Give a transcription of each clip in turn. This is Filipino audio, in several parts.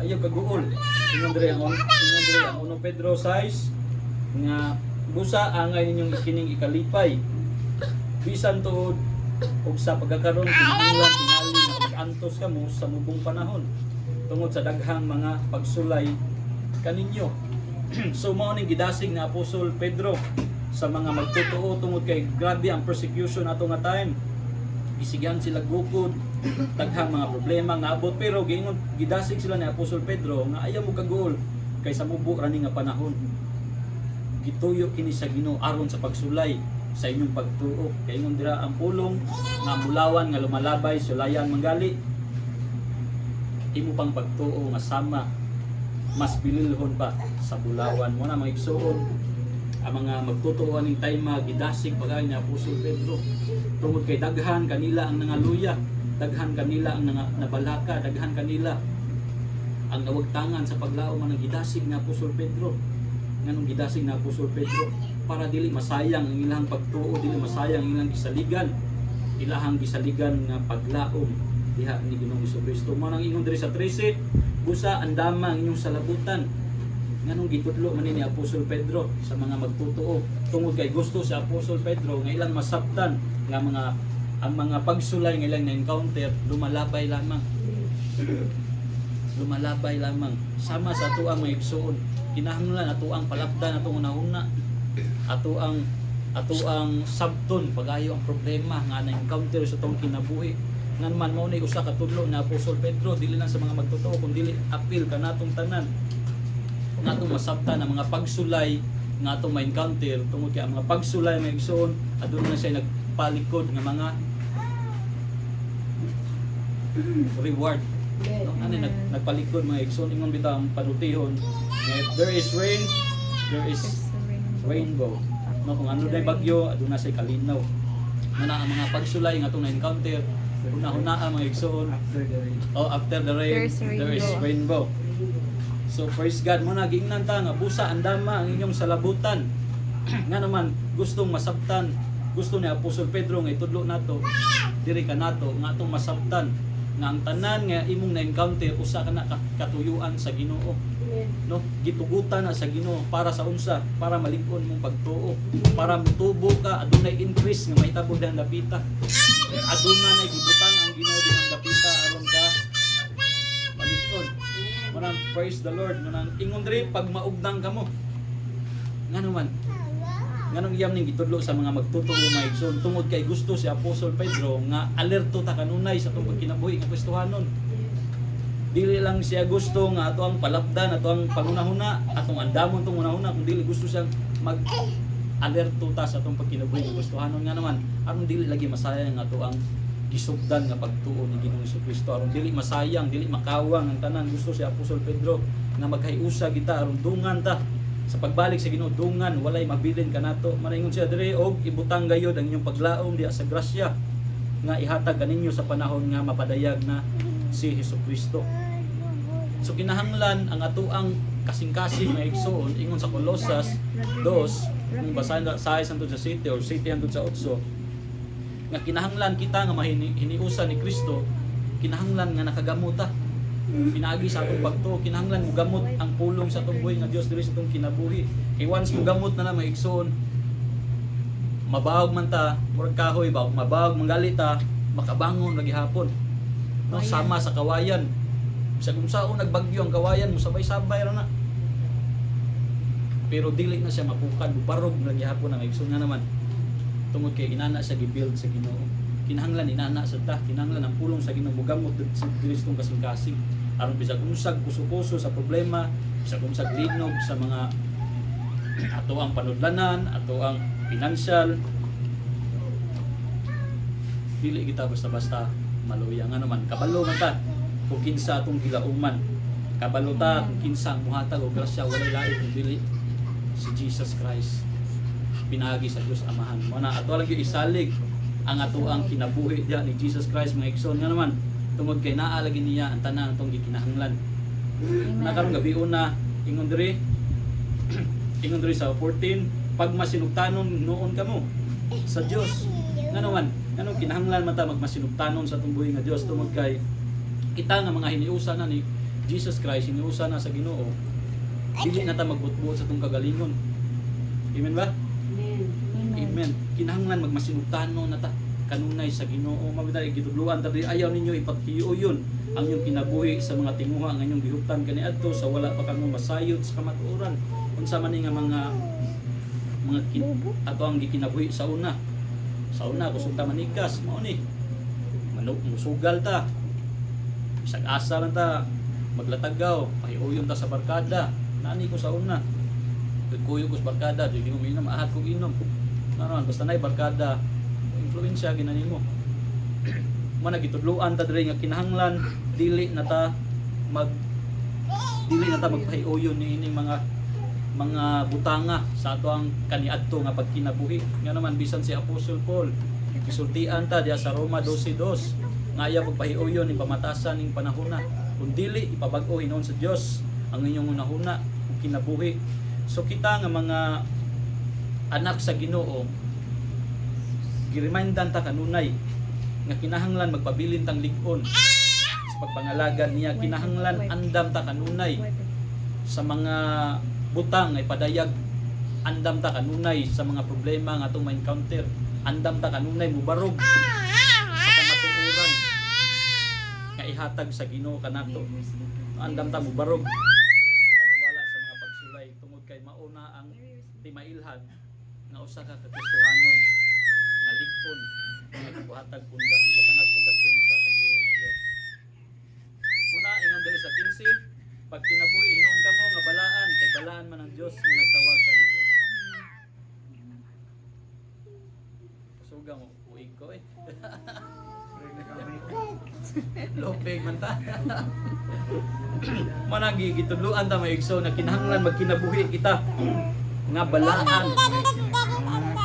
ayaw kaguol. Ingon diri ang 1 Pedro 6 nga busa angay ninyong ikining ikalipay. Bisan tuod ug sa pagkakaroon kinahanglan tingali nga mag-antos kamo sa mubong panahon tungod sa daghang mga pagsulay kaninyo. So mao ning gidasig na Apostol Pedro sa mga magtotoo tungod kay grabe ang persecution ato nga time. Gisigyan sila gukod, daghang mga problema nga abot, pero giingon gidasig sila ni Apostol Pedro nga ayaw mo kaguol kay sa mubo rani nga panahon. Gituyo kini sa Ginoo aron sa pagsulay sa inyong pagtuo. Kay ingon dira ang pulong nga mulawan nga lumalabay sulayan manggali. Imo pang pagtuo nga sama mas bililhon pa sa bulawan mo na mga igsoon. Ang mga magtutuuan ng time gidasig pagay ni Apostol Pedro tungod kay daghan kanila ang nangaluya, daghan kanila ang nabalaka, daghan kanila ang nawagtangan sa paglaom ng gidasig ni Apostol Pedro. Nganong gidasig ni Apostol Pedro para dili masayang ang ilang pagtuo, dili masayang ang ilang gisaligan, ilahang gisaligan nga paglaom diha ni Ginoong Jesucristo. Mao nang ingon diri sa 13, busa andama ang inyong salabutan. Nganong gitudlo man ni Apostol Pedro sa mga magtutuo tungod kay gusto si Apostol Pedro nga ilang masabtan nga ang mga pagsulay nga ilang na-encounter lumalabay lamang. Lumalabay lamang sama sa ato ang mga igsoon. Kinahanglan ato ang palapdan atong una-una. Ato ang sabton pagayo ang problema nga na-encounter sa tong kinabuhi. Ngan man mao ni usa ka tudlo na Apostol Pedro dili lang sa mga magtutuo kundi apil kanatong tanan nga itong masabtan ng mga pagsulay nga itong ma-encounter tungod kaya ang mga pagsulay may igsoon adun na siya nagpalikod ng mga reward. Ano nagpalikod mga igsoon ingon bitaw ang panutihon if there is rain there is rainbow. No, kung ano day bagyo adun na siya kalinaw. Nga ang mga pagsulay nga itong na-encounter una-hunaan mga igsoon after the rain there is rainbow. So praise God mo na giingnan ta nga busa andama ang inyong salabutan. Nga naman gustong masabtan, gusto ni Apostol Pedro nga itudlo nato diri kanato nga atong masabtan nga ang tanan nga imong na-encounter usa ka na katuyuan sa Ginoo. No, gitugutan na sa Ginoo para sa unsa? Para malig-on mong pagtuo, para mutubo ka, adunay increase nga mahitabo dang dapita. Adunay gibutang ang Ginoo dinang dapita aron ka malig-on. Manang praise the Lord, manang ingon diri pag maugdang kamo. Ngano man? Nganong iyam ning gitudlo sa mga magtutuo mga igsoon tungod kay gusto si Apostol Pedro nga alerto ta kanunay sa atong pagkinabuhi nga Kristohanon. Dili lang siya gusto nga ato ang palapdan, ato ang pangunahuna, atong andamon tong unahuna, kung dili gusto siyang mag-alerto ta sa atong pagkinabuhi nga Kristohanon nga naman aron dili lagi masayang ato ang gisugdan nga pagtuo ni Ginoong Jesucristo, aron dili masayang, dili makawang ang tanan. Gusto si Apostol Pedro nga maghiusa kita aron dungan ta sa pagbalik sa Ginoo, dungan walay mabilin kanato. Manaingon siya diri og ibutang gayud ang inyong paglaom diha sa grasya nga ihatag kaninyo sa panahon nga mapadayag na si Jesucristo. So kinahanglan ang atoang kasing-kasing nga igsoon ingon sa Colosas 2 kung basahin sa 6 hangtod sa 7 or 7 hangtod sa 8 nga kinahanglan kita nga hiniusa ni Kristo, kinahanglan nga nakagamota pinagi sa atong pagtuo, kinahanglan mo gamot ang pulong sa atong buhi nga Dios diri sa atong kinabuhi. Kay once mo gamot na may igsoon, mabawag man ta murag kahoy ba, mabawag manggali ta makabangon lagi hapon. No, sama sa kawayan. Bisag kung saan nagbagyo ang kawayan mo sabay-sabay ra na. Pero dili na siya mapukad, buparog lagi hapon ang igsoon nga naman. Tungod kay inana siya gibuild sa Ginoo. Kinahanglan inana sa ta, kinahanglan ang pulong sa Ginoo mugamot sa Kristong kasing-kasing. Aron bisag unsag kuso-kuso sa problema, bisag unsag linog sa mga ato ang panudlanan, ato ang financial. Dili kita basta-basta maluya nga naman. Kabalo man ta kung kinsa atong gilauman. Kabalo ta kung kinsa ang muhatag og grasya walay lain kundi dili si Jesus Christ. Pinagi sa Dios Amahan. Mana ato lang gyud isalig ang ato ang kinabuhi diha ni Jesus Christ mga igsoon nga naman tungod kay naa lagi niya ang tanan atong gikinahanglan. Nakaron gabi una ingon diri sa 14 pag masinugtanon noon kamo sa Dios. Nga naman nganong kinahanglan man ta magmasinugtanon sa atong buhi nga Dios tungod kay kita nga mga hiniusa na ni Jesus Christ iniusa na sa Ginoo, dili na ta magbutbuot sa tong kagalingon. Amen ba? Amen. Kinahanglan magmasinugtano na ta kanunay sa Ginoo. Mabitay gitudluan ta di ayaw ninyo ipaghiuyon ang inyong kinabuhi sa mga tinguha nga inyong gihuptan kaniadto sa wala pa kamo masayod sa kamatuoran. Unsa man ni nga mga ato ang gikinabuhi sa una. Sa una kusog ta manikas mao ni. Musugal ta. Bisag asa lang ta maglatagaw, pahiuyon ta sa barkada. Nani ko sa una. Kuyo ko sa barkada, di mo minom, ahat kong inom. Nanon, basta na'y barkada, influensya ginani mo. Mana gitudluan ta diri nga kinahanglan dili na ta magpahiuyon ni ining mga butanga sa ato ang kaniadto nga pagkinabuhi. Nga naman bisan si Apostol Paul, gisultian ta diya sa Roma 12:2 nga ayaw pagpahiuyon ni pamatasan ning panahona. Kung dili ipabag-o hinuon sa Dios ang inyong unahuna ug kinabuhi. So kita nga mga anak sa Ginoo, giremindan ta kanunay nga kinahanglan magpabilin tang lig-on sa pagpangalagan niya. Kinahanglan andam ta kanunay sa mga butang ay padayag. Andam ta kanunay sa mga problema nga atong ma-encounter. Andam ta kanunay mubarog sa kamatuoran nga ihatag sa Ginoo kanato. Andam ta mubarog kaliwala sa mga pagsulay tungod kay mauna ang timailhan nga usa ka Kristohanon nga lig-on nga ibuhatag ibutangag pundasyon sa atong buhay nga Dios. Muna ingon diri sa 15, pag kinabuhi hinuon kamo nga balaan kay balaan man ang Dios nga nagtawag kaninyo. Suga mo uig ko eh. Lopeg man ta. Managi gitudluan ta maigso na kinahanglan magkinabuhi kita nga balaan.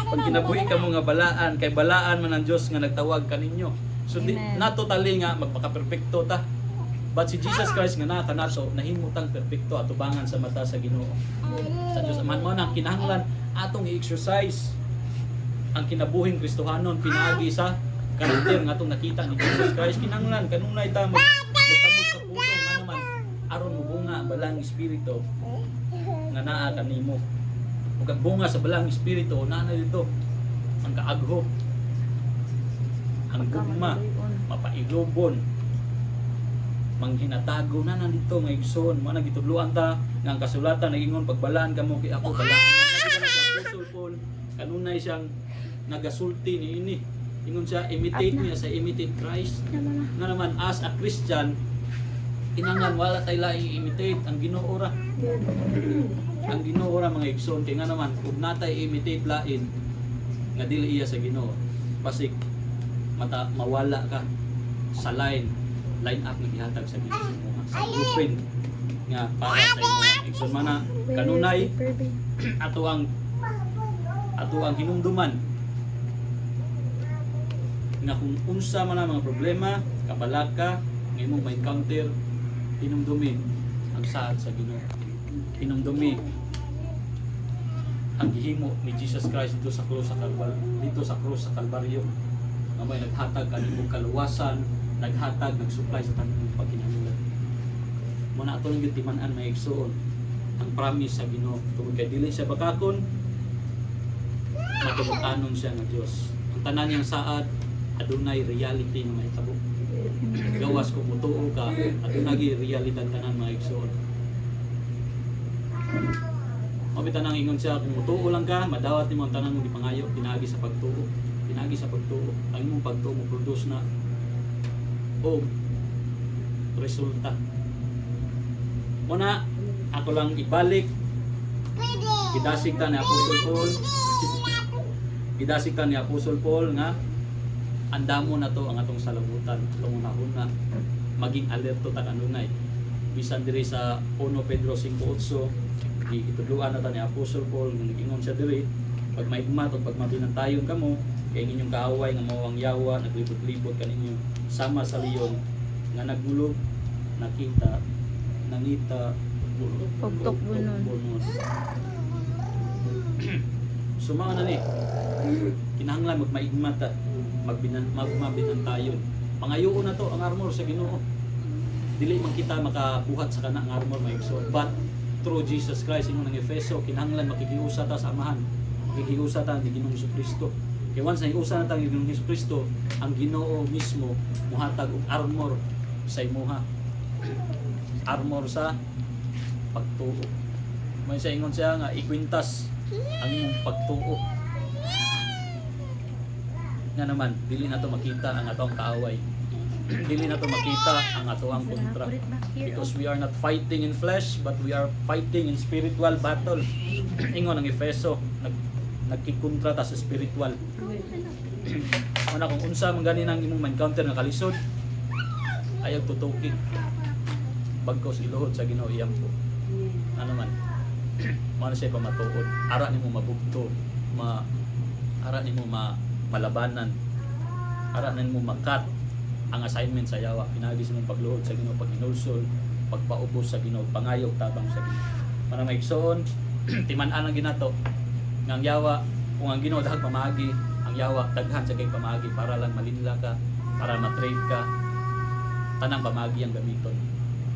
Pag kinabuhi ka mo nga balaan kay balaan man ang Dios nga nagtawag kaninyo. So na totally nga magpaka-perpekto ta. But si Jesus Christ nga kanato nahimutang perpekto atubangan sa mata sa Ginoo. Sa Dios man mo nang kinahanglan atong i-exercise ang kinabuhing Kristohanon pinaagi sa karakter nga atong nakita ni Jesus Christ. Kinahanglan kanunay ta magtamod sa pulong nga naman aron mubunga balang espiritu nga naa kanimo. Ug ang bunga sa balang espiritu naa na dito ang kaagho, ang gugma, mapailobon, manghinatago na nandito nga igsoon. Mo na gitudluan ta nga ang kasulatan nagingon pagbalaan kamo kay ako balaan man na sa Apostol Paul kanunay siyang nagasulti niini. Ingon siya imitate niya sa imitate Christ. Nga naman as a Christian kinahanglan wala tay laing imitate ang Ginoo ra. Ang Ginoo ra mga igsoon kay nga naman kung natay imitate lain nga dili iya sa Ginoo pasig mawala ka sa line up nga gihatag sa Ginoo sa blueprint nga para sa inyo. Igsoon man na kanunay ato ang hinumduman nga kung unsa man ang mga problema kabalaka nga imong ma-encounter hinumdumi ang saad sa Ginoo. Hinumdumi ang gihimo ni Jesus Christ dito sa krus sa Kalbaryo nga may naghatag kanimong kaluwasan, nagsupply sa tanang pagkinahanglan. Muna ato lang yung timan-an may igsoon ang promise sa Ginoo tungod kay dili siya bakakon matubutanon siya nga Dios. Ang tanan niyang saad adunay reality nga mahitabo. Gawas kung mutuo ka adunay realidad tanan mga igsoon. Mabita nang ingon siya kung mutuo lang ka madawat nimo ang tanan mo gipangayo pinaagi sa pagtuo. Ang imong pagtuo mo produce na o resulta. Muna ako lang ibalik gidasig ta ni Apostol Paul nga andamo na to ang atong salamutan atong una maging alerto ta kanunay bisan diri sa 1 Pedro 5:8 gitudluan na ta ni Apostol Paul nga nag-ingon siya diri pag maigmat o pag mabinantayon kamo kay inyong kaaway nga mao ang yawa naglibot-libot kaninyo sama sa leon nga nagmulog nakita nangita pagtok bunon. Sumao na ni kinahanglan magmaigmat ta magbinantayon. Pangayoon na to ang armor sa Ginoo. dili man kita makabuhat sa kana nga armor mga igsoon, but through Jesus Christ ingon ang Efeso kinahanglan makikiusa ta sa amahan, makikiusa ta ni Ginoong Jesucristo. Kaya once na iusa na ta ni Ginoong Jesucristo, ang Ginoo mismo muhatag og armor sa imuha, armor sa pagtuo. May siya ingon siya nga ikwintas ang imong pagtuo. Nga naman, dili na to makita ang atong kaaway. Dili na to makita ang atong kontra. Because we are not fighting in flesh, but we are fighting in spiritual battle. Ingon ang Efeso, nagkikontra ta sa spiritual. Ana kung unsa man gani nang imong encounter nga kalisod, ayaw tutukin. Bagkos iluhod sa Ginoo iyampo. Ano man, mao na siya pamatuod. Ara nimo mabugto, ara nimo malabanan, ara nimo makat ang assignment sa yawa. Pinagis mong pagluhod sa Ginoo, paghinulsol, pagpaubos sa Ginoo, pangayog tabang sa Ginoo. Para maigsoon, timan-an ang ginato nga ang yawa, kung ang Ginoo dahag pamagi, ang yawa daghan sa kay pamagi para lang malinla ka, para ma-trade ka, tanang pamagi ang gamiton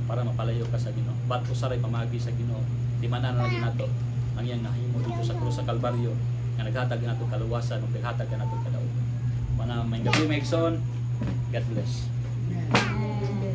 para mapalayo ka sa Ginoo. But usaray pamagi sa Ginoo, timan-an ang ginato ang iyang nahimo dito sa krus sa Kalbaryo nga naghatag nato kaluwasan ug naghatag nato kadaog. Mana may gabi maigsoon. God bless.